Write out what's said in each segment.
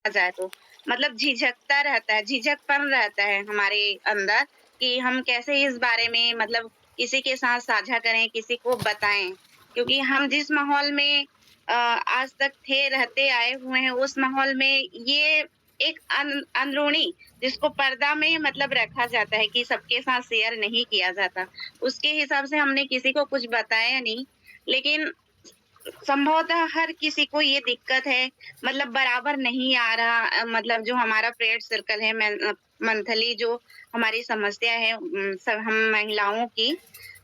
जाए तो मतलब झिझकता रहता है, झिझकपन रहता है हमारे अंदर कि हम कैसे इस बारे में मतलब किसी के साथ साझा करें, किसी को बताएँ। क्योंकि हम जिस माहौल में आज तक थे, रहते आए हुए हैं, उस माहौल में ये एक अंदरूनी जिसको पर्दा में मतलब रखा जाता है कि सबके साथ शेयर नहीं किया जाता। उसके हिसाब से हमने किसी को कुछ बताया नहीं, लेकिन संभवतः हर किसी को ये दिक्कत है, मतलब बराबर नहीं आ रहा मतलब जो हमारा फ्रेंड सर्कल है मंथली जो हमारी समस्या है सब हम महिलाओं की,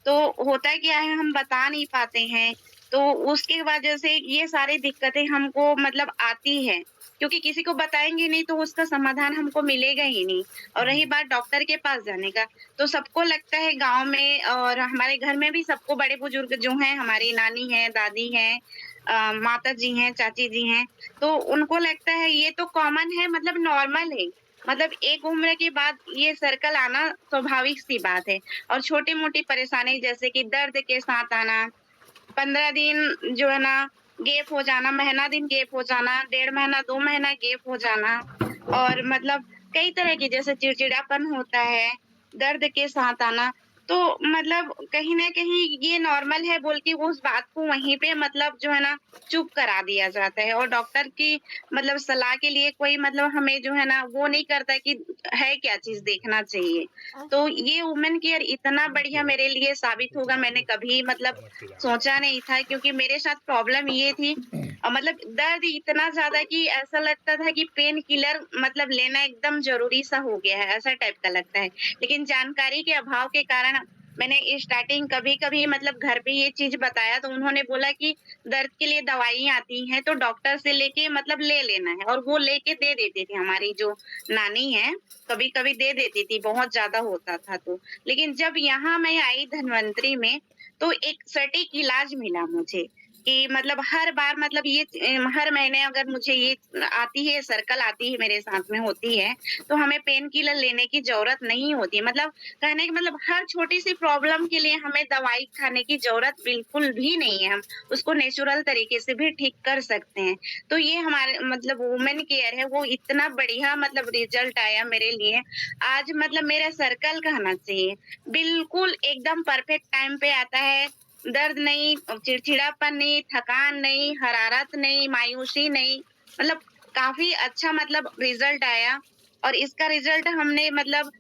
तो होता क्या है हम बता नहीं पाते हैं, तो उसकी वजह से ये सारी दिक्कतें हमको मतलब आती हैं, क्योंकि किसी को बताएँगे नहीं तो उसका समाधान हमको मिलेगा ही नहीं। और रही बात डॉक्टर के पास जाने का, तो सबको लगता है गाँव में और हमारे घर में भी सबको बड़े-बुजुर्ग जो हैं, हमारी नानी हैं, दादी हैं माता जी हैं, चाची जी हैं, तो उनको लगता है ये तो कॉमन है मतलब नॉर्मल है। मतलब एक उम्र के बाद ये सर्कल आना स्वाभाविक सी बात है और छोटी-मोटी परेशानी जैसे कि दर्द के साथ आना, 15 दिन जो है ना गैप हो जाना, महीना दिन गैप हो जाना, डेढ़ महीना, 2 महीना गैप हो जाना और मतलब कई तरह की जैसे चिड़चिड़ापन होता है, दर्द के साथ आना, तो मतलब कहीं न कहीं ये नॉर्मल है बोल के वो उस बात को वहीं पे मतलब जो है ना चुप करा दिया जाता है और डॉक्टर की मतलब सलाह के लिए कोई मतलब हमें जो है ना वो नहीं करता कि है क्या चीज़ देखना चाहिए। तो ये वुमेन केयर इतना बढ़िया मेरे लिए साबित होगा मैंने कभी मतलब सोचा नहीं था क्योंकि मेरे साथ प्रॉब्लम ये थी मतलब दर्द इतना ज़्यादा कि ऐसा लगता था कि पेन किलर मतलब लेना एकदम ज़रूरी सा हो गया है, ऐसा टाइप का लगता है। लेकिन जानकारी के अभाव के कारण मैंने स्टार्टिंग कभी-कभी मतलब घर पे ये चीज़ बताया तो उन्होंने बोला कि दर्द के लिए दवाइयाँ आती हैं तो डॉक्टर से लेके मतलब ले लेना है और वो लेके दे देती थी हमारी जो नानी है, कभी-कभी दे देती थी, बहुत ज़्यादा होता था तो। लेकिन जब यहाँ मैं आई धन्वंतरी में तो एक सटीक इलाज मिला मुझे कि मतलब हर बार मतलब ये हर महीने अगर मुझे ये आती है सर्कल आती है मेरे साथ में होती है, तो हमें पेन किलर लेने की ज़रूरत नहीं होती है। मतलब कहने का मतलब हर छोटी-सी प्रॉब्लम के लिए हमें दवाई खाने की ज़रूरत बिल्कुल भी नहीं है। हम उसको नेचुरल तरीके से भी ठीक कर सकते हैं। तो ये हमारे मतलब वुमेन केयर है वो इतना बढ़िया मतलब रिज़ल्ट आया मेरे लिए। आज मतलब मेरा सर्कल कहना चाहिए, बिल्कुल एकदम परफेक्ट टाइम पे आता है। दर्द नहीं, चिड़चिड़ापन नहीं, थकान नहीं, हरारत नहीं, मायूसी नहीं, मतलब काफ़ी अच्छा मतलब रिज़ल्ट आया और इसका रिज़ल्ट हमने मतलब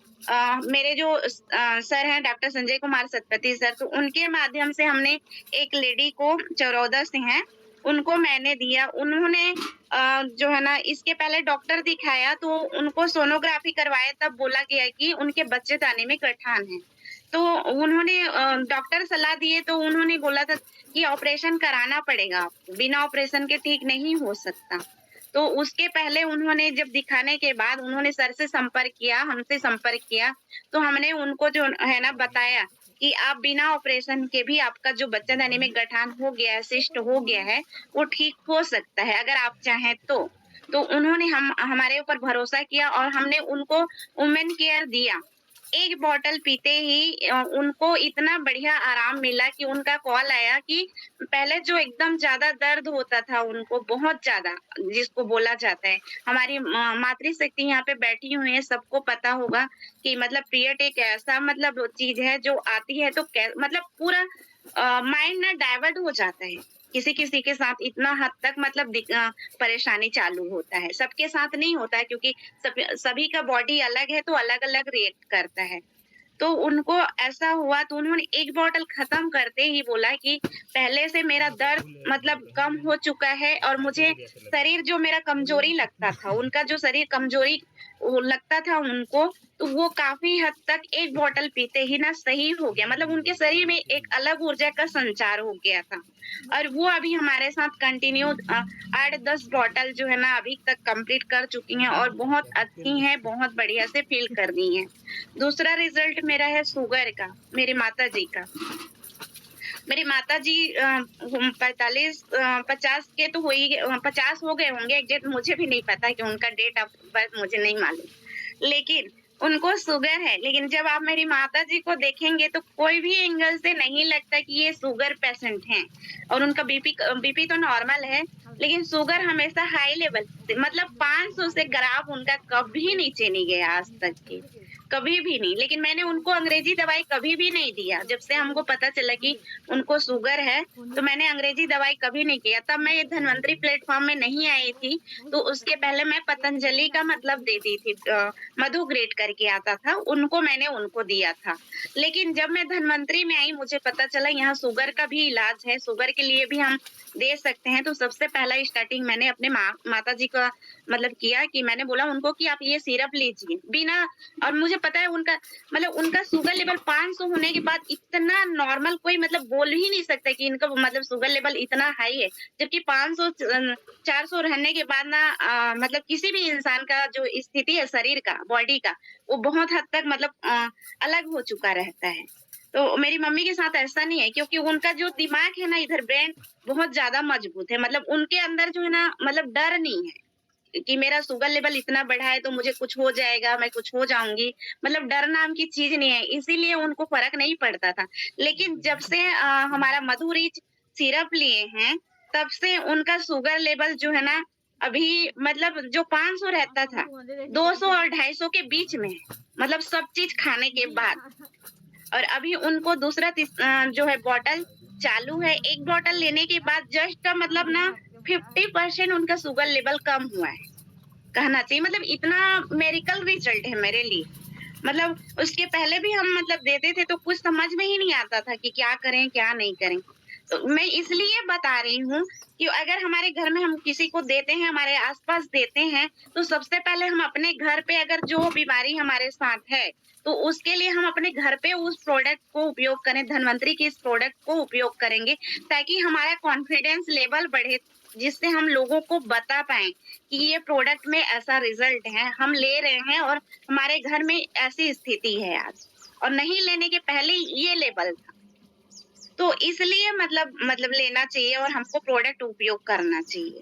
मेरे जो सर हैं डॉक्टर संजय कुमार सतपथी सर, तो उनके माध्यम से हमने एक लेडी को चरौदा से हैं, उनको मैंने दिया। उन्होंने जो है ना इसके पहले डॉक्टर दिखाया तो उनको सोनोग्राफी करवाया तब बोला गया कि उनके बच्चेदानी में गठान है। तो उन्होंने डॉक्टर सलाह दिए तो उन्होंने बोला था कि ऑपरेशन कराना पड़ेगा आपको, बिना ऑपरेशन के ठीक नहीं हो सकता। तो उसके पहले उन्होंने जब दिखाने के बाद उन्होंने सर से संपर्क किया, हमसे संपर्क किया, तो हमने उनको जो है ना बताया कि आप बिना ऑपरेशन के भी आपका जो बच्चेदानी में गठान हो गया है, सिस्ट हो गया है, वो ठीक हो सकता है अगर आप चाहें तो। तो उन्होंने हम हमारे ऊपर भरोसा किया और हमने उनको वुमेन केयर दिया। 1 बॉटल पीते ही उनको इतना बढ़िया आराम मिला कि उनका कॉल आया कि पहले जो एकदम ज़्यादा दर्द होता था उनको बहुत ज़्यादा, जिसको बोला जाता है। हमारी मातृशक्ति यहाँ पे बैठी हुई है, सबको पता होगा कि मतलब पीरियड एक ऐसा मतलब चीज़ है जो आती है तो कै मतलब पूरा माइंड ना डाइवर्ट हो जाता है। किसी-किसी के साथ इतना हद तक मतलब परेशानी चालू होता है। सबके साथ नहीं होता है क्योंकि सभी का बॉडी अलग है तो अलग-अलग रिएक्ट करता है। तो उनको ऐसा हुआ तो उन्होंने 1 बॉटल खत्म करते ही बोला कि पहले से मेरा दर्द मतलब कम हो चुका है और मुझे शरीर जो मेरा कमज़ोरी लगता था, उनका जो शरीर कमज़ोरी वो लगता था उनको, तो वो काफ़ी हद तक 1 बॉटल पीते ही ना सही हो गया। मतलब उनके शरीर में एक अलग ऊर्जा का संचार हो गया था। और वो अभी हमारे साथ कंटिन्यू 8-10 बॉटल जो है ना अभी तक कंप्लीट कर चुकी हैं और बहुत अच्छी हैं, बहुत बढ़िया से फ़ील कर रही हैं। दूसरा रिज़ल्ट मेरा है शुगर का, मेरी माताजी का। मेरी माताजी 45 50 के तो 50 हो गए होंगे, एग्ज़ैक्ट मुझे भी नहीं पता कि उनका डेट ऑफ बर्थ मुझे नहीं मालूम। लेकिन उनको शुगर है, लेकिन जब आप मेरी माताजी को देखेंगे तो कोई भी एंगल से नहीं लगता कि ये शुगर पेशेंट हैं और उनका बीपी तो नॉर्मल है, लेकिन शुगर हमेशा हाई लेवल मतलब 500 से ग्राफ उनका कभी नीचे नहीं गया आज तक के, कभी भी नहीं। लेकिन मैंने उनको अंग्रेज़ी दवाई कभी भी नहीं दिया। जब से हमको पता चला कि उनको शुगर है, तो मैंने अंग्रेज़ी दवाई कभी नहीं किया। तब मैं ये धन्वंतरी प्लेटफ़ॉर्म में नहीं आई थी, तो उसके पहले मैं पतंजलि का मतलब देती थी मधु ग्रेड करके आता था, उनको दिया था। लेकिन जब मैं धन्वंतरी में आई मुझे पता चला यहाँ शुगर का भी इलाज है, शुगर के लिए भी हम दे सकते हैं। तो सबसे पहला स्टार्टिंग मैंने अपने माताजी का मतलब किया कि मैंने बोला उनको कि आप ये सिरप लीजिए, बिना और मुझे पता है उनका शुगर लेवल 500 होने के बाद इतना नॉर्मल कोई मतलब बोल ही नहीं सकता कि इनका मतलब शुगर लेवल इतना हाई है। जबकि 500 400 रहने के बाद ना मतलब किसी भी इंसान का जो स्थिति है शरीर का, बॉडी का, वो बहुत हद तक मतलब अलग हो चुका रहता है। तो मेरी मम्मी के साथ ऐसा नहीं है क्योंकि उनका जो दिमाग है ना इधर ब्रेन बहुत ज़्यादा मजबूत है। मतलब उनके अंदर जो है ना मतलब डर नहीं है। कि मेरा शुगर लेवल इतना बढ़ा है तो मुझे कुछ हो जाएगा, मैं कुछ हो जाऊँगी, मतलब डर नाम की चीज़ नहीं है, इसीलिए उनको फ़र्क नहीं पड़ता था। लेकिन जब से हमारा मधु रिच सिरप लिए हैं, तब से उनका शुगर लेवल जो है ना, अभी मतलब जो 500 रहता था, 200 और 250 के बीच में है, मतलब सब चीज़ खाने के बाद। और अभी उनको जो है बॉटल चालू है, 1 बॉटल लेने के बाद जस्ट मतलब ना 50% उनका शुगर लेवल कम हुआ है। कहना चाहिए मतलब इतना मेडिकल रिजल्ट है मेरे लिए। मतलब उसके पहले भी हम मतलब देते थे तो कुछ समझ में ही नहीं आता था कि क्या करें, क्या नहीं करें। तो मैं इसलिए बता रही हूँ कि अगर हमारे घर में हम किसी को देते हैं, हमारे आस-पास देते हैं, तो सबसे पहले हम अपने घर पे अगर जो बीमारी हमारे साथ है, तो उसके लिए हम अपने घर पे उस प्रोडक्ट को उपयोग करें, धन्वंतरी के इस प्रोडक्ट को उपयोग करेंगे, ताकि हमारा कॉन्फिडेंस लेवल बढ़े, जिससे हम लोगों को बता पाएँ कि ये प्रोडक्ट में ऐसा रिजल्ट है, हम ले रहे हैं और हमारे घर में ऐसी स्थिति है आज और नहीं लेने के पहले ये लेवल था। तो इसलिए मतलब लेना चाहिए और हमको प्रोडक्ट उपयोग करना चाहिए।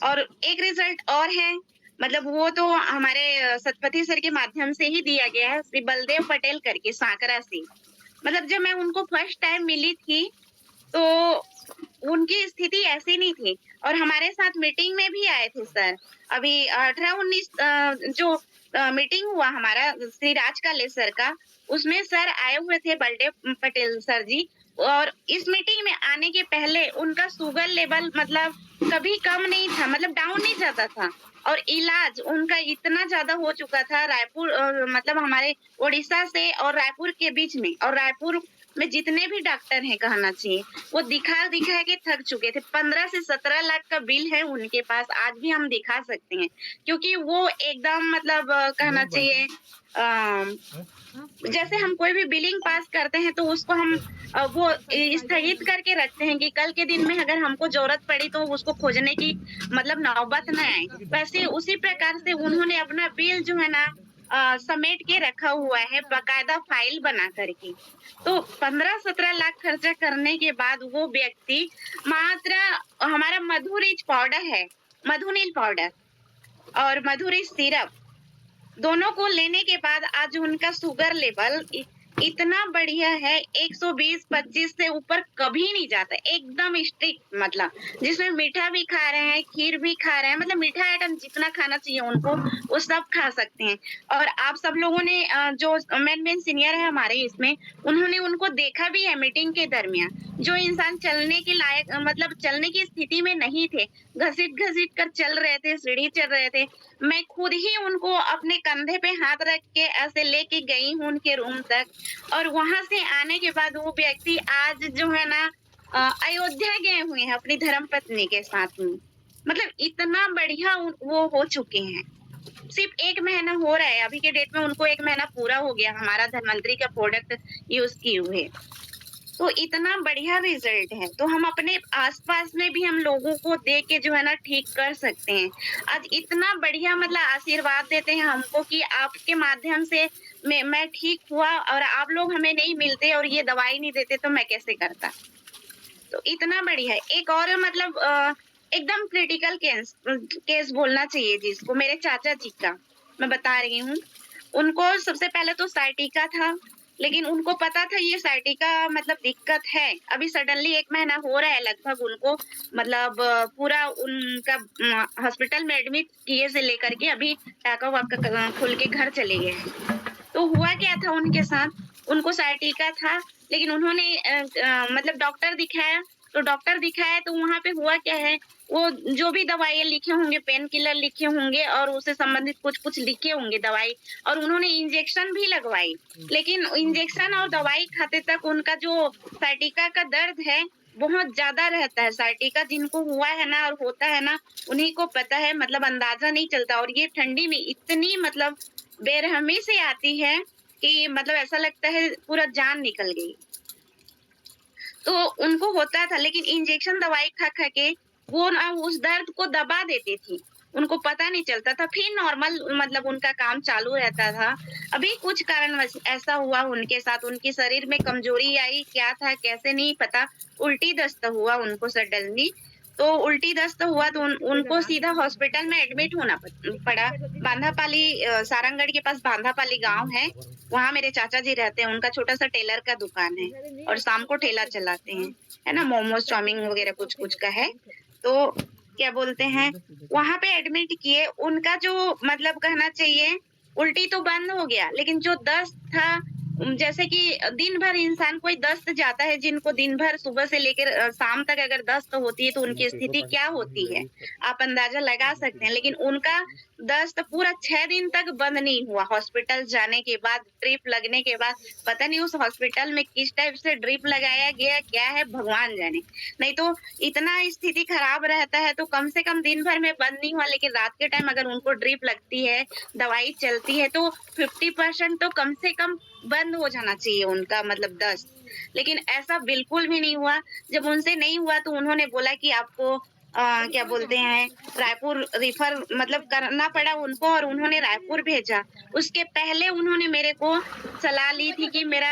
और एक रिजल्ट और है, मतलब वो तो हमारे सतपति सर के माध्यम से ही दिया गया है, श्री बलदेव पटेल करके सांकरा से। मतलब जब मैं उनको फर्स्ट टाइम मिली थी, तो उनकी स्थिति ऐसी नहीं थी और हमारे साथ मीटिंग में भी आए थे सर। अभी 18-19 जो मीटिंग हुआ हमारा श्री राज काले सर का, उसमें सर आए हुए थे बलदेव पटेल सर जी और इस मीटिंग में आने के पहले उनका शुगर लेवल मतलब कभी कम नहीं था, मतलब डाउन नहीं जाता था और इलाज उनका इतना ज़्यादा हो चुका था रायपुर मतलब हमारे ओडिशा से और रायपुर के बीच में और रायपुर में जितने भी डॉक्टर हैं कहना चाहिए, वो दिखा-दिखा के थक चुके थे। 15 से 17 लाख का बिल है उनके पास, आज भी हम दिखा सकते हैं। क्योंकि वो एकदम मतलब कहना चाहिए जैसे हम कोई भी बिलिंग पास करते हैं तो उसको हम वो स्थगित करके रखते हैं कि कल के दिन में अगर हमको ज़रूरत पड़ी तो उसको खोजने की मतलब नौबत ना आए। वैसे उसी प्रकार से उन्होंने अपना बिल जो है ना समेट के रखा हुआ है, बाकायदा फाइल बना कर के। तो 15-17 लाख खर्चा करने के बाद वो व्यक्ति मात्र हमारा मधु रिच पाउडर है, मधुनील पाउडर और मधु रिच सिरप दोनों को लेने के बाद आज उनका शुगर लेवल इतना बढ़िया है 120-25 से ऊपर कभी नहीं जाता, एकदम स्ट्रिक्ट मतलब जिसमें मीठा भी खा रहे हैं, खीर भी खा रहे हैं, मतलब मीठा आइटम जितना खाना चाहिए उनको वो सब खा सकते हैं। और आप सब लोगों ने जो मेन सीनियर है हमारे इसमें, उन्होंने उनको देखा भी है मीटिंग के दरमियान। जो इंसान चलने के लायक मतलब चलने की स्थिति में नहीं थे, घसीट-घसीट कर चल रहे थे, सीढ़ी चढ़ रहे थे, मैं खुद ही उनको अपने कंधे पे हाथ रख के ऐसे लेके गई हूँ उनके रूम तक और वहाँ से आने के बाद वो व्यक्ति आज जो है ना अयोध्या गए हुए हैं अपनी धर्मपत्नी के साथ में। मतलब इतना बढ़िया वो हो चुके हैं। सिर्फ 1 महीना हो रहा है, अभी के डेट में उनको 1 महीना पूरा हो गया हमारा धन्वंतरी का प्रोडक्ट यूज़ किए हुए। तो इतना बढ़िया रिजल्ट है, तो हम अपने आस-पास में भी हम लोगों को दे के जो है ना ठीक कर सकते हैं। आज इतना बढ़िया मतलब आशीर्वाद देते हैं हमको कि आपके माध्यम से मैं ठीक हुआ और आप लोग हमें नहीं मिलते और ये दवाई नहीं देते तो मैं कैसे करता? तो इतना बढ़िया है। एक और मतलब एकदम क्रिटिकल केस बोलना चाहिए जिसको मेरे चाचा जी का, मैं बता रही हूँ। उनको सबसे पहले तो साइटिका था लेकिन उनको पता था ये साइटिका मतलब दिक्कत है। अभी सडनली 1 महीना हो रहा है लगभग उनको मतलब पूरा उनका हॉस्पिटल में एडमिट किए से लेकर के अभी टाका-वाका खुल के घर चले गए हैं। तो हुआ क्या था उनके साथ, उनको साइटिका था, लेकिन उन्होंने मतलब डॉक्टर दिखाया, तो डॉक्टर दिखाया तो वहाँ पे हुआ क्या है, वो जो भी दवाइयाँ लिखे होंगे, पेन किलर लिखे होंगे और उससे संबंधित कुछ-कुछ लिखे होंगे दवाई और उन्होंने इंजेक्शन भी लगवाई। लेकिन इंजेक्शन और दवाई खाते तक उनका जो साइटिका का दर्द है, बहुत ज़्यादा रहता है। साइटिका जिनको हुआ है ना और होता है ना, उन्हीं को पता है मतलब अंदाज़ा नहीं चलता और ये ठंडी में इतनी मतलब बेरहमी से आती है कि मतलब ऐसा लगता है पूरा जान निकल गई। तो उनको होता था लेकिन इंजेक्शन दवाई खा-खा के वो ना उस दर्द को दबा देती थी। उनको पता नहीं चलता था, फिर नॉर्मल मतलब उनका काम चालू रहता था। अभी कुछ कारणवश ऐसा हुआ उनके साथ, उनके शरीर में कमज़ोरी आई, क्या था कैसे नहीं पता, उल्टी दस्त हुआ उनको सडनली। तो उल्टी दस्त हुआ तो उनको सीधा हॉस्पिटल में एडमिट होना पड़ा। बांधापाली सारंगढ़ के पास बांधापाली गाँव है, वहाँ मेरे चाचा जी रहते हैं, उनका छोटा-सा टेलर का दुकान है। और शाम को ठेला चलाते हैं, है ना? मोमोज़, चाउमीन वगैरह कुछ-कुछ का है। तो क्या बोलते हैं, वहाँ पे एडमिट किए, उनका जो मतलब कहना चाहिए उल्टी तो बंद हो गया, लेकिन जो दस्त था जैसे कि दिन भर इंसान कोई दस्त जाता है, जिनको दिन भर सुबह से लेकर शाम तक अगर दस्त होती है, तो उनकी स्थिति क्या होती है? आप अंदाज़ा लगा सकते हैं। लेकिन उनका दस्त पूरा 6 दिन तक बंद नहीं हुआ। हॉस्पिटल जाने के बाद, ड्रिप लगने के बाद, पता नहीं उस हॉस्पिटल में किस टाइप से ड्रिप लगाया गया, क्या है भगवान जाने। नहीं तो इतना स्थिति खराब रहता है तो कम से कम दिन भर में बंद नहीं हुआ, लेकिन रात के टाइम अगर उनको ड्रिप लगती है, दवाई चलती है तो 50% तो कम से कम बंद हो जाना चाहिए उनका मतलब दस्त। लेकिन ऐसा बिल्कुल भी नहीं हुआ। जब उनसे नहीं हुआ तो उन्होंने बोला कि आपको क्या बोलते हैं रायपुर रिफर मतलब करना पड़ा उनको और उन्होंने रायपुर भेजा। उसके पहले उन्होंने मेरे को सलाह ली थी कि मेरा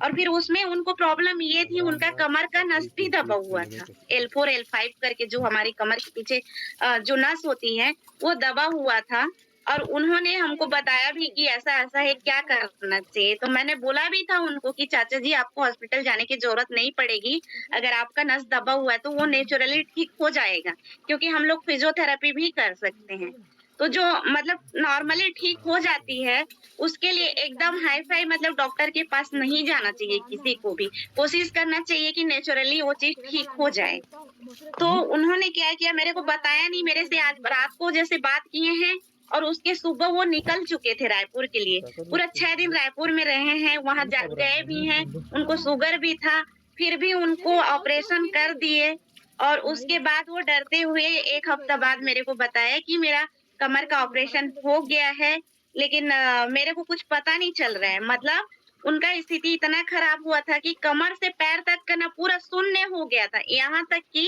और फिर उसमें उनको प्रॉब्लम ये थी उनका कमर का नस भी दबा हुआ था। L4, L5 करके जो हमारी कमर के पीछे जो नस होती है, वो दबा हुआ था और उन्होंने हमको बताया भी कि ऐसा-ऐसा है, क्या करना चाहिए? तो मैंने बोला भी था उनको कि चाचा जी आपको हॉस्पिटल जाने की ज़रूरत नहीं पड़ेगी। अगर आपका नस दबा हुआ है तो वो नेचुरली ठीक हो जाएगा, क्योंकि हम लोग फिज़ियोथेरेपी भी कर सकते हैं। तो जो मतलब नॉर्मली ठीक हो जाती है, उसके लिए एकदम हाई-फाई मतलब डॉक्टर के पास नहीं जाना चाहिए किसी को भी। कोशिश करना चाहिए कि नेचुरली वो चीज़ ठीक हो जाए। तो उन्होंने क्या किया मेरे को बताया नहीं, मेरे से आज रात को जैसे बात किए हैं और उसके सुबह वो निकल चुके थे रायपुर के लिए। पूरा 6 दिन रायपुर में रहे हैं, वहाँ जा गए भी हैं, उनको शुगर भी था, फिर भी उनको ऑपरेशन कर दिए और उसके बाद वो डरते हुए 1 हफ्ता बाद मेरे को बताया कि मेरा कमर का ऑपरेशन हो गया है, लेकिन मेरे को कुछ पता नहीं चल रहा है। मतलब उनका स्थिति इतना खराब हुआ था कि कमर से पैर तक का ना पूरा शून्य हो गया था। यहाँ तक कि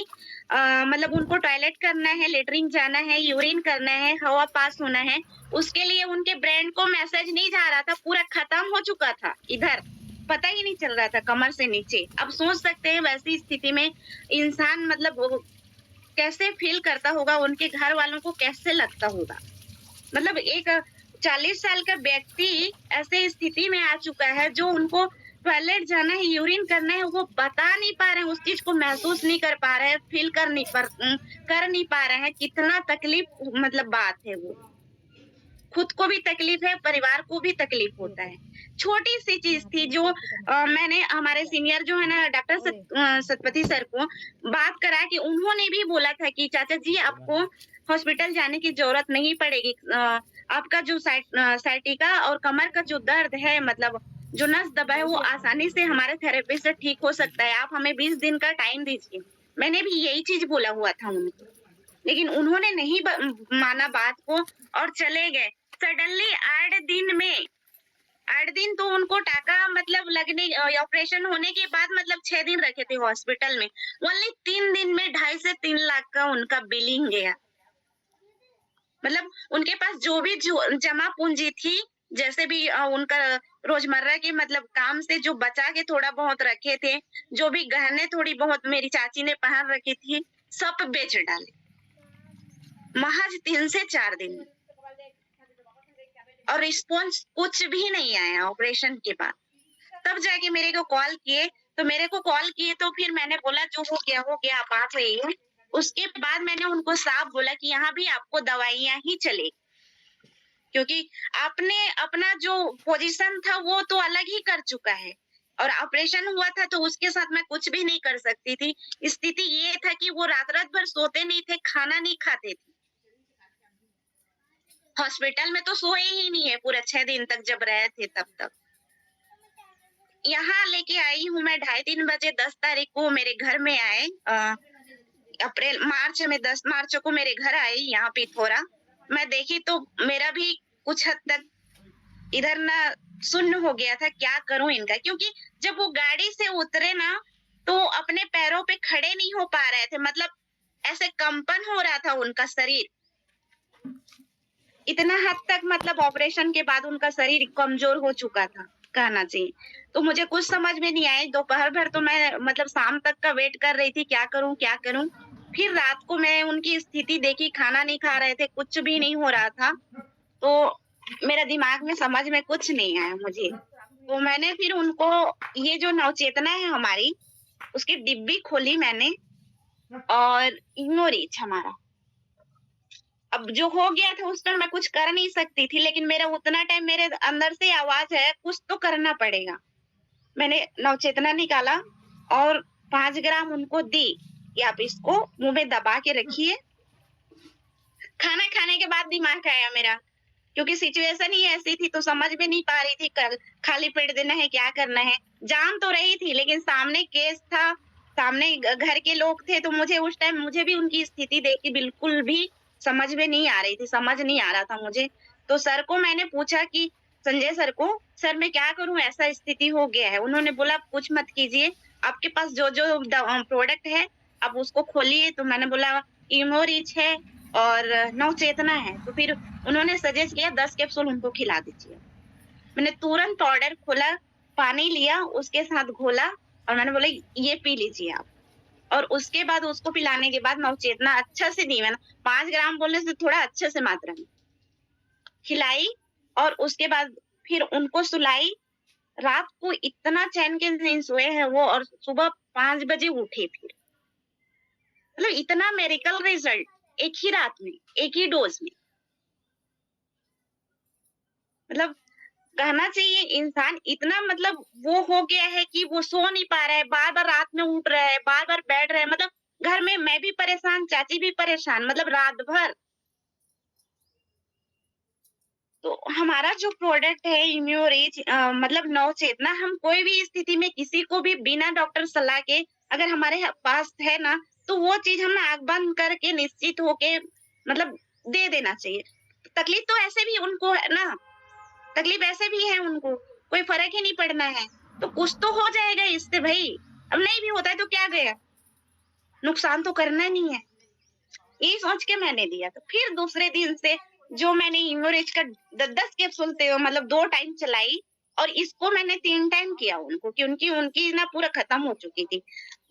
मतलब उनको टॉयलेट करना है, लेटरिन जाना है, यूरिन करना है, हवा पास होना है, उसके लिए उनके ब्रेन को मैसेज नहीं जा रहा था, पूरा खत्म हो चुका था इधर, पता ही नहीं चल रहा था कमर से नीचे। अब सोच सकते हैं वैसी स्थिति में इंसान मतलब वो कैसे फ़ील करता होगा, उनके घर वालों को कैसे लगता होगा। मतलब एक 40 साल का व्यक्ति ऐसे स्थिति में आ चुका है जो उनको टॉयलेट जाना है, यूरिन करना है, वो बता नहीं पा रहे हैं, उस चीज़ को महसूस नहीं कर पा रहे हैं, फ़ील कर नहीं पा रहे हैं, कितना तकलीफ़ मतलब बात है वो। खुद को भी तकलीफ़ है, परिवार को भी तकलीफ़ होता है। छोटी-सी चीज़ थी जो मैंने हमारे सीनियर जो है ना डॉक्टर सतपथी सर को बात करा कि उन्होंने भी बोला था कि चाचा जी आपको हॉस्पिटल जाने की ज़रूरत नहीं पड़ेगी। आपका जो साइटिका और कमर का जो दर्द है मतलब जो नस दबा है वो आसानी से हमारे थेरेपी से ठीक हो सकता है। आप हमें 20 दिन का टाइम दीजिए। मैंने भी यही चीज़ बोला हुआ था उनको। लेकिन उन्होंने नहीं माना बात को और चले गए। सडनली 8 दिन तो उनको टाका मतलब लगने ऑपरेशन होने के बाद मतलब 6 दिन रखे थे हॉस्पिटल में। ओनली 3 दिन में 2.5 से 3 लाख का उनका बिलिंग गया। मतलब उनके पास जो भी जो जमा पूँजी थी, जैसे भी उनका रोज़मर्रा के मतलब काम से जो बचा के थोड़ा बहुत रखे थे, जो भी गहने थोड़ी बहुत मेरी चाची ने पहन रखी थी, सब बेच डाले। महज़ 3 से 4 दिन में और रिस्पॉन्स कुछ भी नहीं आया ऑपरेशन के बाद। तब जाके मेरे को कॉल किए, तो मेरे को कॉल किए तो फिर मैंने बोला जो हो गया आप आ जाइए। उसके बाद मैंने उनको साफ बोला कि यहाँ भी आपको दवाइयाँ ही चलेगी, क्योंकि आपने अपना जो पोजीशन था वो तो अलग ही कर चुका है और ऑपरेशन हुआ था तो उसके साथ मैं कुछ भी नहीं कर सकती थी। स्थिति ये था कि वो रात-रात भर सोते नहीं थे, खाना नहीं खाते थे। हॉस्पिटल में तो सोए ही नहीं है पूरे 6 दिन तक जब रहे थे तब तक। यहाँ लेके आई हूँ मैं 2:30 बजे 10 तारीख को मेरे घर में आए, मार्च 10 मार्च को मेरे घर आए यहाँ पिथौरा। मैं देखी तो मेरा भी कुछ हद तक इधर ना सुन्न हो गया था, क्या करूं इनका, क्योंकि जब वो गाड़ी से उतरे ना तो अपने पैरों पे खड़े नहीं हो पा रहे थे, मतलब ऐसे कंपन हो रहा था उनका शरीर। इतना हद तक मतलब ऑपरेशन के बाद उनका शरीर कमजोर हो चुका था, कहना चाहिए। तो मुझे कुछ समझ में नहीं आया, दोपहर भर तो मैं मतलब शाम तक का वेट कर रही थी, क्या करूं क्या करूं। फिर रात को मैं उनकी स्थिति देखी, खाना नहीं खा रहे थे, कुछ भी नहीं हो रहा था, तो मेरा दिमाग में समझ में कुछ नहीं आया मुझे। तो मैंने फिर उनको ये जो नवचेतना है हमारी, उसकी डिब्बी खोली मैंने और इग्नोरिच हमारा। अब जो हो गया था उस टाइम मैं कुछ कर नहीं सकती थी, लेकिन मेरा उतना टाइम मेरे अंदर से आवाज है, कुछ तो करना पड़ेगा। मैंने नवचेतना निकाला और 5 ग्राम उनको दी कि आप इसको मुंह में दबा के रखिए। खाना खाने के बाद दिमाग आया मेरा, क्योंकि सिचुएशन ही ऐसी थी तो समझ में नहीं पा रही थी खाली पेट देना है क्या करना है। जान तो रही थी लेकिन सामने केस था, सामने घर के लोग थे, तो मुझे उस टाइम मुझे भी उनकी स्थिति देख के बिल्कुल भी समझ में नहीं आ रही थी, समझ नहीं आ रहा था मुझे। तो सर को मैंने पूछा कि संजय सर को, सर मैं क्या करूं, ऐसा स्थिति हो गया है। उन्होंने बोला आप कुछ मत कीजिए, आपके पास जो जो प्रोडक्ट है आप उसको खोलिए। तो मैंने बोला इमोरिच है और नवचेतना है। तो फिर उन्होंने सजेस्ट किया 10 कैप्सूल उनको खिला दीजिए। मैंने तुरंत पाउडर खोला, पानी लिया, उसके साथ घोला और मैंने बोला ये पी लीजिए आप। और उसके बाद उसको पिलाने के बाद नवचेतना अच्छा से दी मैंने, 5 ग्राम बोलने से थोड़ा अच्छे से मात्रा में खिलाई और उसके बाद फिर उनको सुलाई। रात को इतना चैन के नींद सोए हैं वो और सुबह 5 बजे उठे फिर। मतलब इतना मेडिकल रिजल्ट एक ही रात में, एक ही डोज में। मतलब कहना चाहिए इंसान इतना मतलब वो हो गया है कि वो सो नहीं पा रहा है, बार-बार रात में उठ रहा है, बार-बार बैठ रहा है। मतलब घर में मैं भी परेशान, चाची भी परेशान, मतलब रात भर। तो हमारा जो प्रोडक्ट है इम्यूरिच मतलब नवचेतना, हम कोई भी स्थिति में किसी को भी बिना डॉक्टर सलाह के अगर हमारे पास है ना, तो वो चीज़ हम आँख बंद करके निश्चित होके मतलब दे देना चाहिए। तकलीफ तो ऐसे भी उनको है ना, तकलीफ ऐसे भी है उनको, कोई फ़र्क ही नहीं पड़ना है। तो कुछ तो हो जाएगा इससे भई, अब नहीं भी होता है तो क्या गया? नुकसान तो करना नहीं है। यही सोच के मैंने दिया। तो फिर दूसरे दिन से जो मैंने इमोरेज का 10 कैप्सूल थे मतलब 2 टाइम चलाई और इसको मैंने 3 टाइम किया उनको, क्योंकि उनकी ना पूरा खत्म हो चुकी थी।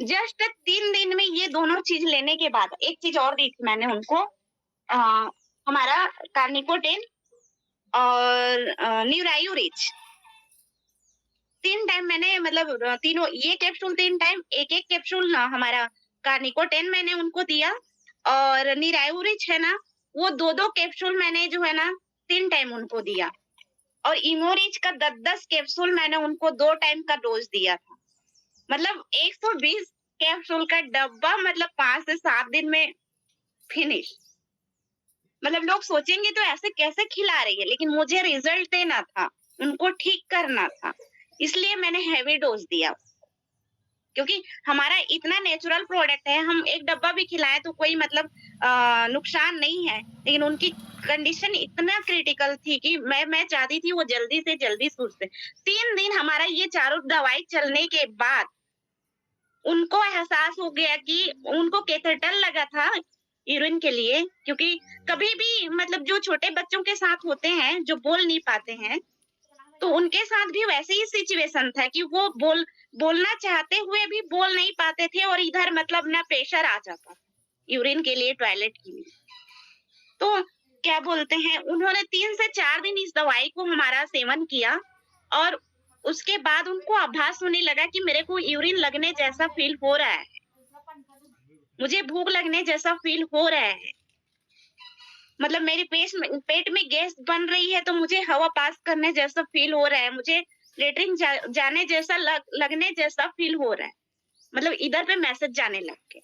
जस्ट 3 दिन में ये दोनों चीज़ लेने के बाद एक चीज़ और दी थी मैंने उनको, हमारा कार्निकोटेन और न्यूरायुरिच। 3 टाइम मैंने मतलब तीनों ये कैप्सूल 3 टाइम, एक-एक कैप्सूल ना हमारा कार्निकोटेन मैंने उनको दिया और निरायुरिच है ना, वो 2-2 कैप्सूल मैंने जो है ना 3 टाइम उनको दिया और इमोरिच का 10-10 कैप्सूल मैंने उनको 2 टाइम का डोज़ दिया था। मतलब 120 कैप्सूल का डब्बा मतलब 5 से 7 दिन में फिनिश। मतलब लोग सोचेंगे तो ऐसे कैसे खिला रही है, लेकिन मुझे रिजल्ट देना था, उनको ठीक करना था, इसलिए मैंने हेवी डोज़ दिया। क्योंकि हमारा इतना नेचुरल प्रोडक्ट है, हम एक डब्बा भी खिलाएँ तो कोई मतलब नुकसान नहीं है, लेकिन उनकी कंडीशन इतना क्रिटिकल थी कि मैं चाहती थी वो जल्दी से जल्दी सुध जाए। 3 दिन हमारा ये चारों दवाई चलने के बाद उनको एहसास हो गया कि उनको कैथेटर लगा था यूरिन के लिए, क्योंकि कभी भी मतलब जो छोटे बच्चों के साथ होते हैं, जो बोल नहीं पाते हैं, तो उनके साथ भी वैसे ही सिचुएशन था कि वो बोलना चाहते हुए भी बोल नहीं पाते थे और इधर मतलब ना प्रेशर आ जाता था, यूरिन के लिए, टॉयलेट के लिए। तो क्या बोलते हैं, उन्होंने 3 से 4 दिन इस दवाई को हमारा सेवन किया और उसके बाद उनको आभास होने लगा कि मेरे को यूरिन लगने जैसा फ़ील हो रहा है, मुझे भूख लगने जैसा फ़ील हो रहा है। मतलब मेरे पेट में गैस बन रही है तो मुझे हवा पास करने जैसा फ़ील हो रहा है, मुझे लेटरिन जाने जैसा लगने जैसा फ़ील हो रहा है। मतलब इधर पे मैसेज जाने लग गए।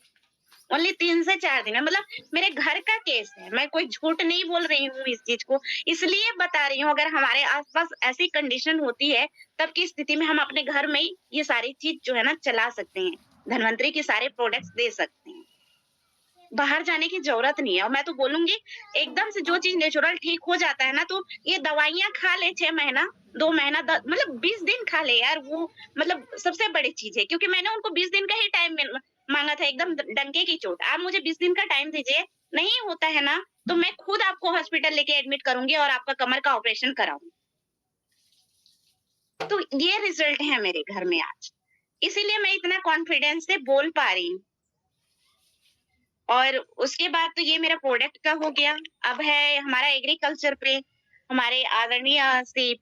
ओनली 3 से 4 दिन है, मतलब मेरे घर का केस है, मैं कोई झूठ नहीं बोल रही हूँ इस चीज़ को, इसलिए बता रही हूँ अगर हमारे आस-पास ऐसी कंडीशन होती है, तब की स्थिति में हम अपने घर में ही ये सारी चीज़ जो है ना चला सकते हैं। धन्वंतरी के सारे प्रोडक्ट्स दे सकते हैं। बाहर जाने की ज़रूरत नहीं है और मैं तो बोलूँगी एकदम से जो चीज़ नेचुरल ठीक हो जाता है ना, तो ये दवाइयाँ खा ले 6 महीना, 2 महीना मतलब 20 दिन खा ले यार, वो मतलब सबसे बड़ी चीज़ है क्योंकि मैंने उनको 20 दिन का ही टाइम माँगा था एकदम डंके की चोट। आप मुझे 20 दिन का टाइम दीजिए, नहीं होता है ना, तो मैं खुद आपको हॉस्पिटल लेके एडमिट करूँगी और आपका कमर का ऑपरेशन कराऊँगी। तो ये रिज़ल्ट है मेरे घर में आज। इसीलिए मैं इतना कॉन्फिडेंस से बोल पा रही हूँ। और उसके बाद तो ये मेरा प्रोडक्ट का हो गया। अब है हमारा एग्रीकल्चर पे, हमारे आदरणीय श्री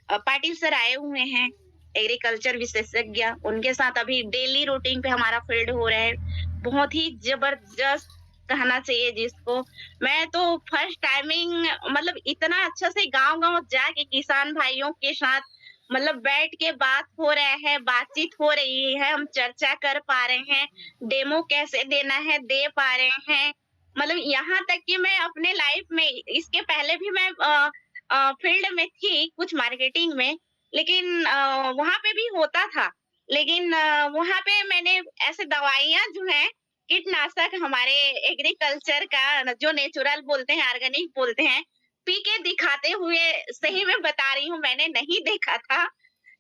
पाटिल सर आए हुए हैं, एग्रीकल्चर विशेषज्ञ। उनके साथ अभी डेली रूटीन पे हमारा फील्ड हो रहा है। बहुत ही ज़बरदस्त कहना चाहिए जिसको। मैं तो फर्स्ट टाइमिंग मतलब इतना अच्छा से गाँव-गाँव जाके किसान भाइयों के साथ मतलब बैठ के बात हो रहा है, बातचीत हो रही है, हम चर्चा कर पा रहे हैं, डेमो कैसे देना है, दे पा रहे हैं। मतलब यहाँ तक कि मैं अपने लाइफ में इसके पहले भी मैं फील्ड में थी कुछ मार्केटिंग में, लेकिन वहाँ पे भी होता था। लेकिन वहाँ पे मैंने ऐसे दवाइयाँ जो हैं, कीटनाशक हमारे एग्रीकल्चर का जो नेचुरल बोलते हैं, ऑर्गेनिक बोलते हैं, पी के दिखाते हुए सही में बता रही हूँ मैंने नहीं देखा था।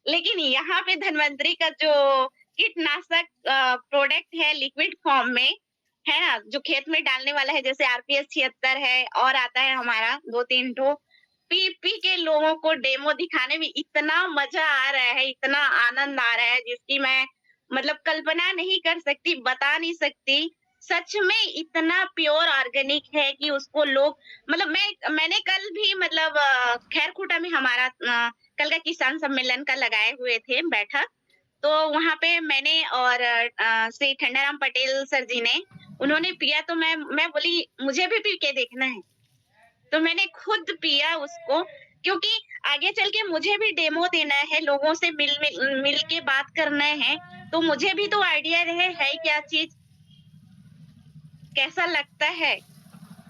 लेकिन यहाँ पे धन्वंतरी का जो कीटनाशक प्रोडक्ट है लिक्विड फॉर्म में, है ना? जो खेत में डालने वाला है जैसे आरपीएस 76 है और आता है हमारा 2-3 ठो, पी के लोगों को डेमो दिखाने में इतना मज़ा आ रहा है, इतना आनंद आ रहा है जिसकी मैं मतलब कल्पना नहीं कर सकती, बता नहीं सकती। सच में इतना प्योर ऑर्गेनिक है कि उसको लोग मतलब मैंने कल भी मतलब खैरखूटा में हमारा कल का किसान सम्मेलन का लगाए हुए थे बैठक, तो वहाँ पे मैंने और श्री ठंडाराम पटेल सर जी ने, उन्होंने पिया तो मैं बोली मुझे भी पी के देखना है। तो मैंने खुद पिया उसको क्योंकि आगे चल के मुझे भी डेमो देना है, लोगों से मिल के बात करना है, तो मुझे भी तो आइडिया रहे है क्या चीज़, कैसा लगता है।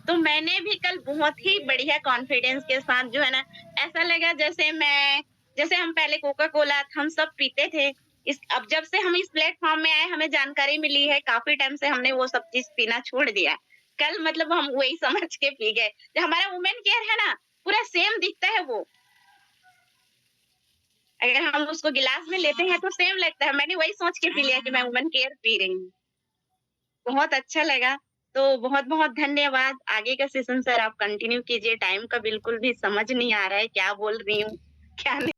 तो मैंने भी कल बहुत ही बढ़िया कॉन्फिडेंस के साथ जो है ना, ऐसा लगा जैसे हम पहले कोका कोला हम सब पीते थे। इस अब जब से हम इस प्लेटफ़ॉर्म में आए हमें जानकारी मिली है, काफ़ी टाइम से हमने वो सब चीज़ पीना छोड़ दिया है। कल मतलब हम वही समझ के पी गए। जो हमारा वुमेन केयर है ना, पूरा सेम दिखता है वो। अगर हम उसको गिलास में लेते हैं तो सेम लगता है। मैंने वही सोच के पी लिया कि मैं वुमेन केयर पी रही हूँ। बहुत अच्छा लगा। तो बहुत-बहुत धन्यवाद। आगे का सेशन सर आप कंटिन्यू कीजिए। टाइम का बिल्कुल भी समझ नहीं आ रहा है, क्या बोल रही हूँ, क्या नहीं।